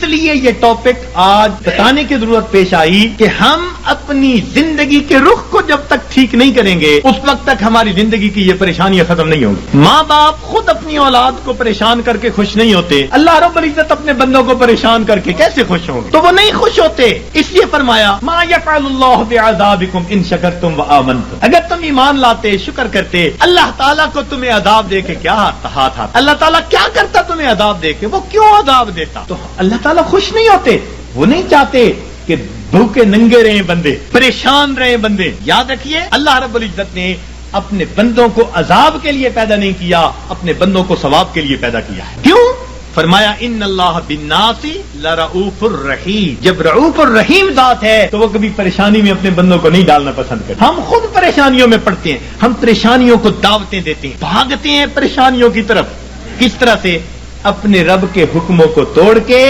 اس لیے یہ ٹاپک آج بتانے کی ضرورت پیش آئی کہ ہم اپنی زندگی کے رخ کو جب تک ٹھیک نہیں کریں گے اس وقت تک ہماری زندگی کی یہ پریشانیاں ختم نہیں ہوں گی. ماں باپ خود اپنی اولاد کو پریشان کر کے خوش نہیں ہوتے, اللہ رب العزت اپنے بندوں کو پریشان کر کے کیسے خوش ہوں گے؟ تو وہ نہیں خوش ہوتے. اس لیے فرمایا ما یفعل اللہ بعذابکم ان شکرتم وآمنتم, اگر تم ایمان لاتے شکر کرتے اللہ تعالیٰ کو تمہیں عذاب دے کے کیا ہاتھ اللہ تعالیٰ کیا کرتا تمہیں عذاب دے کے؟ وہ کیوں عذاب دیتا؟ تو اللہ تعالیٰ خوش نہیں ہوتے, وہ نہیں چاہتے کہ بھوکے ننگے رہے بندے, پریشان رہے بندے. یاد رکھیے اللہ رب العزت نے اپنے بندوں کو عذاب کے لیے پیدا نہیں کیا, اپنے بندوں کو ثواب کے لیے پیدا کیا ہے. کیوں؟ فرمایا ان اللہ بالناس لرؤوف الرحیم. جب رؤوف الرحیم ذات ہے تو وہ کبھی پریشانی میں اپنے بندوں کو نہیں ڈالنا پسند کرتے. ہم خود پریشانیوں میں پڑتے ہیں, ہم پریشانیوں کو دعوتیں دیتے ہیں, بھاگتے ہیں پریشانیوں کی طرف. کس طرح سے؟ اپنے رب کے حکموں کو توڑ کے,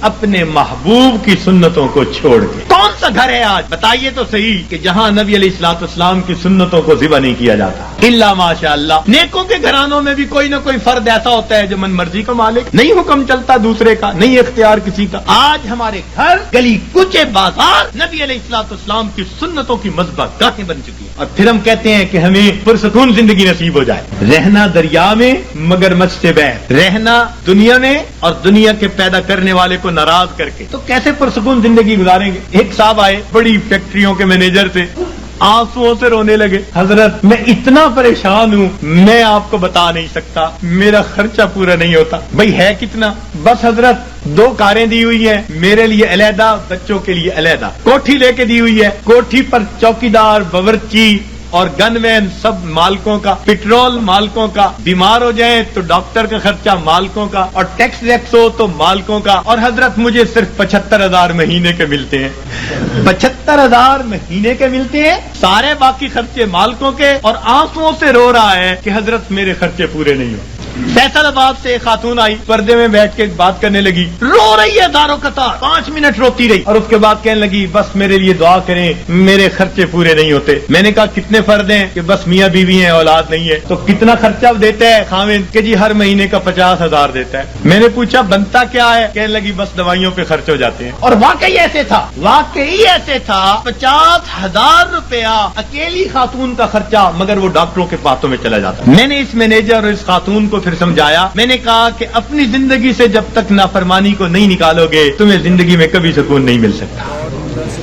اپنے محبوب کی سنتوں کو چھوڑ کے. کون سا گھر ہے آج بتائیے تو صحیح کہ جہاں نبی علیہ الصلوۃ والسلام کی سنتوں کو ذبح نہیں کیا جاتا؟ الا ماشاء اللہ. نیکوں کے گھرانوں میں بھی کوئی نہ کوئی فرد ایسا ہوتا ہے جو من مرضی کا مالک, نہیں حکم چلتا دوسرے کا, نہیں اختیار کسی کا. آج ہمارے گھر, گلی کوچے, بازار نبی علیہ الصلوۃ والسلام کی سنتوں کی مذبح گاہیں بن چکی ہیں. اور پھر ہم کہتے ہیں کہ ہمیں پرسکون زندگی نصیب ہو جائے. رہنا دریا میں مگر مجھ سے بہر, رہنا دنیا میں اور دنیا کے پیدا کرنے والے کو ناراض کر کے, تو کیسے پرسکون زندگی گزاریں گے؟ ایک صاحب آئے بڑی فیکٹریوں کے مینیجر تھے, آنسوؤں سے رونے لگے. حضرت میں اتنا پریشان ہوں, میں آپ کو بتا نہیں سکتا, میرا خرچہ پورا نہیں ہوتا. بھائی ہے کتنا؟ بس حضرت 2 کاریں دی ہوئی ہیں, میرے لیے علیحدہ, بچوں کے لیے علیحدہ. کوٹھی لے کے دی ہوئی ہے, کوٹھی پر چوکیدار, باورچی اور گن مین سب مالکوں کا, پیٹرول مالکوں کا, بیمار ہو جائیں تو ڈاکٹر کا خرچہ مالکوں کا, اور ٹیکس ویکس ہو تو مالکوں کا. اور حضرت مجھے صرف 75,000 مہینے کے ملتے ہیں. 75,000 مہینے کے ملتے ہیں, سارے باقی خرچے مالکوں کے, اور آنسوؤں سے رو رہا ہے کہ حضرت میرے خرچے پورے نہیں ہو. فیصل آباد سے ایک خاتون آئی, پردے میں بیٹھ کے بات کرنے لگی, رو رہی ہے دارو قطار, 5 منٹ روتی رہی, اور اس کے بعد کہنے لگی بس میرے لیے دعا کریں, میرے خرچے پورے نہیں ہوتے. میں نے کہا کتنے فرد ہیں؟ کہ بس میاں بیوی ہیں, اولاد نہیں ہے. تو کتنا خرچہ دیتا ہے خاوند؟ کہ جی ہر مہینے کا 50,000 دیتا ہے. میں نے پوچھا بنتا کیا ہے؟ کہنے لگی بس دوائیوں پہ خرچ ہو جاتے ہیں. اور واقعی ایسے تھا, 50,000 روپیہ اکیلی خاتون کا خرچہ, مگر وہ ڈاکٹروں کے پاتوں میں چلا جاتا. میں نے اس مینیجر اور اس خاتون کو پھر سمجھایا. میں نے کہا کہ اپنی زندگی سے جب تک نافرمانی کو نہیں نکالو گے تمہیں زندگی میں کبھی سکون نہیں مل سکتا.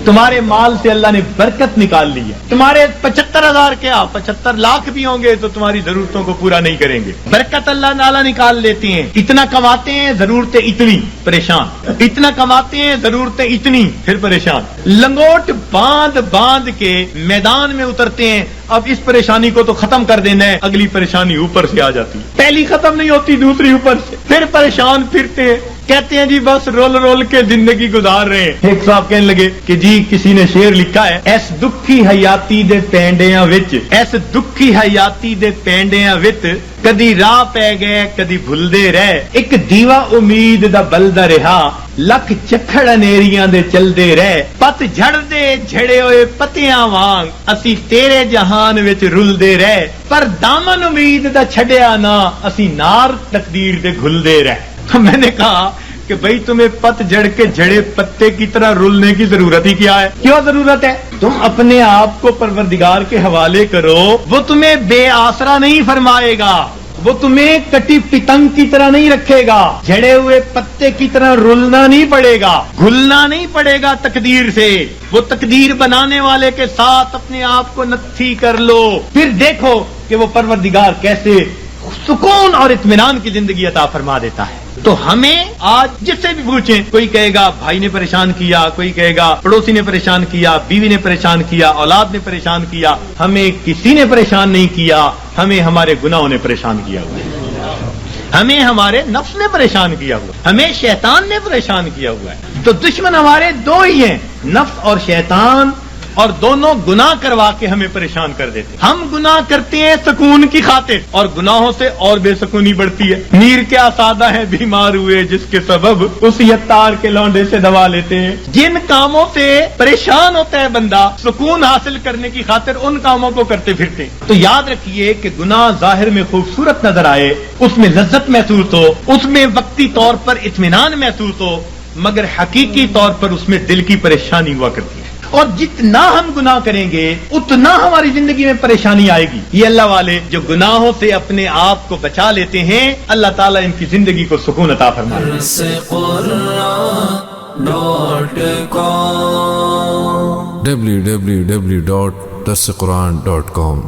تمہارے مال سے اللہ نے برکت نکال لی ہے. تمہارے 75,000 کیا 75 لاکھ بھی ہوں گے تو تمہاری ضرورتوں کو پورا نہیں کریں گے. برکت اللہ تعالیٰ نکال لیتے ہیں. اتنا کماتے ہیں, ضرورتیں اتنی, پریشان. اتنا کماتے ہیں, ضرورتیں اتنی, پھر پریشان. لنگوٹ باندھ کے میدان میں اترتے ہیں. اب اس پریشانی کو تو ختم کر دینا ہے, اگلی پریشانی اوپر سے آ جاتی ہے. پہلی ختم نہیں ہوتی, دوسری اوپر سے, پھر پریشان پھرتے ہیں. کہتے ہیں جی بس رول کے زندگی گزار رہے ہیں. ایک صاحب کہنے لگے کہ جی کسی نے شعر لکھا ہے, ایس دکھی حیاتی دے پینڈیاں وچ, ایس دکھی حیاتی دے پینڈیاں وچ, کدی راہ پہ گئے کدی بھلدے رہ, ایک دیوا امید دا بلدا رہا, لکھ چکھڑ انیریاں دے چلدے رہ, پت جھڑ دے جھڑے ہوئے پتیاں وانگ, اسی تیرے جہان وچ رلدے رہ, پر دامن امید دا چھڈیا نا, اسی نار تقدیر دے گھلدے رہ. تو میں نے کہا کہ بھئی تمہیں پت جڑ کے جڑے پتے کی طرح رولنے کی ضرورت ہی کیا ہے؟ کیوں ضرورت ہے؟ تم اپنے آپ کو پروردگار کے حوالے کرو, وہ تمہیں بے آسرا نہیں فرمائے گا, وہ تمہیں کٹی پتنگ کی طرح نہیں رکھے گا, جھڑے ہوئے پتے کی طرح رولنا نہیں پڑے گا, گھلنا نہیں پڑے گا تقدیر سے. وہ تقدیر بنانے والے کے ساتھ اپنے آپ کو نتھی کر لو, پھر دیکھو کہ وہ پروردگار کیسے سکون اور اطمینان کی زندگی عطا فرما دیتا ہے. تو ہمیں آج جس سے بھی پوچھیں, کوئی کہے گا بھائی نے پریشان کیا, کوئی کہے گا پڑوسی نے پریشان کیا, بیوی نے پریشان کیا, اولاد نے پریشان کیا. ہمیں کسی نے پریشان نہیں کیا, ہمیں ہمارے گناہوں نے پریشان کیا ہوا ہے, ہمیں ہمارے نفس نے پریشان کیا ہوا ہے, ہمیں شیطان نے پریشان کیا ہوا ہے. تو دشمن ہمارے 2 ہی ہیں, نفس اور شیطان, اور دونوں گناہ کروا کے ہمیں پریشان کر دیتے. ہم گناہ کرتے ہیں سکون کی خاطر, اور گناہوں سے اور بے سکونی بڑھتی ہے. میر کیا سادہ ہے بیمار ہوئے, جس کے سبب اسی عطار کے لونڈے سے دوا لیتے ہیں. جن کاموں سے پریشان ہوتا ہے بندہ, سکون حاصل کرنے کی خاطر ان کاموں کو کرتے پھرتے ہیں. تو یاد رکھیے کہ گناہ ظاہر میں خوبصورت نظر آئے, اس میں لذت محسوس ہو, اس میں وقتی طور پر اطمینان محسوس ہو, مگر حقیقی طور پر اس میں دل کی پریشانی ہوا کرتی ہے، اور جتنا ہم گناہ کریں گے اتنا ہماری زندگی میں پریشانی آئے گی۔ یہ اللہ والے جو گناہوں سے اپنے آپ کو بچا لیتے ہیں، اللہ تعالیٰ ان کی زندگی کو سکون عطا فرمائے۔ www.darsequran.com